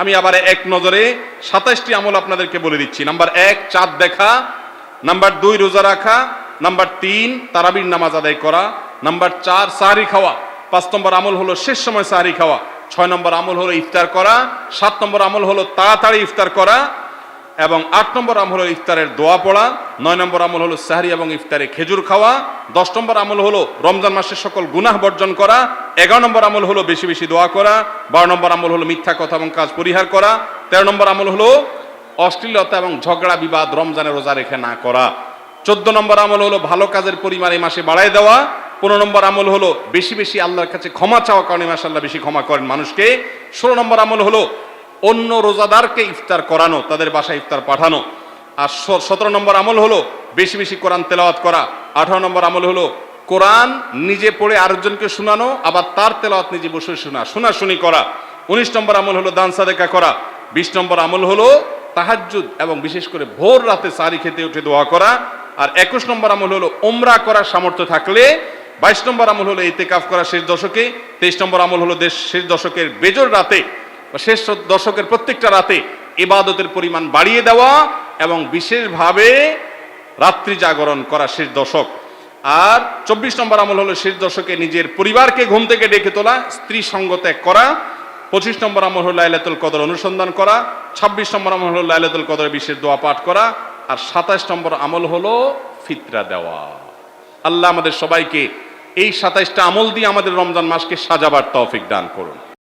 আমি আবার এক নজরে 27টি আমল আপনাদেরকে বলে দিচ্ছি। নাম্বার 1 চাঁদ দেখা, নাম্বার 2 রোজা রাখা, নাম্বার 3 তারাবির নামাজ আদায় করা, নাম্বার 4 সাহরি খাওয়া, 5 নম্বর আমল হলো শেষ সময় সাহরি খাওয়া, 6 নম্বর আমল হলো ইফতার করা, 7 নম্বর আমল হলো তাড়াতাড়ি ইফতার করা, এবং 8 নম্বর আমল হলো ইফতারের দোয়া পড়া, 9 নম্বর আমল হলো সাহরি এবং ইফতারে খেজুর খাওয়া, 10 নম্বর আমল হলো রমজান মাসের সকল গুনাহ বর্জন করা, 11 নম্বর আমল হলো বেশি বেশি দোয়া করা, 12 নম্বর আমল হলো মিথ্যা কথা এবং কাজ পরিহার করা, 13 নম্বর আমল হলো অশ্লীলতা এবং ঝগড়া বিবাদ রমজানে রোজা রেখে না করা, 14 নম্বর আমল হলো ভালো কাজের পরিমাণ এই মাসে বাড়ায় দেওয়া, 15 নম্বর আমল হলো বেশি বেশি আল্লাহর কাছে ক্ষমা চাওয়া, কারণ এই মাসে আল্লাহ বেশি ক্ষমা করেন মানুষকে, 16 নম্বর আমল হলো অন্য রোজাদারকে ইফতার করানো, তাদের বাসায় ইফতার পাঠানো, আর 17 নম্বর আমল হলো বেশি বেশি কোরআন তেলাওয়াত করা, 18 নম্বর আমল হলো কোরআন নিজে পড়ে আরেকজনকে শোনানো, আবার তার তেলাওয়াত নিজে বসে শোনাশুনি করা, 19 নম্বর আমল হলো দান সাদেকা করা, 20 নম্বর আমল হলো তাহাজ্জুদ এবং বিশেষ করে ভোর রাতে সারি খেতে উঠে দোয়া করা, আর 21 নম্বর আমল হলো উমরা করার সামর্থ্য থাকলে, 22 নম্বর আমল হলো ইতিকাফ করা শেষ দশকে, 23 নম্বর আমল হলো শেষ দশকের বেজর রাতে বা শেষ দশকের প্রত্যেকটা রাতে ইবাদতের পরিমাণ বাড়িয়ে দেওয়া এবং বিশেষভাবে রাত্রি জাগরণ করা শেষ দশক, আর 24 নম্বর আমল হলো শেষ দশকে নিজের পরিবারকে ঘুম থেকে ডেকে তোলা, স্ত্রী সঙ্গ ত্যাগ করা, 25 নম্বর আমল হলো লাইলাতুল কদর অনুসন্ধান করা, 26 নম্বর আমল হলো লাইলাতুল কদরের বিশেষ দোয়া পাঠ করা, আর 27 নম্বর আমল হলো ফিতরা দেওয়া। আল্লাহ আমাদের সবাইকে এই 27টা আমল দিয়ে আমাদের রমজান মাসকে সাজাবার তৌফিক দান করুন।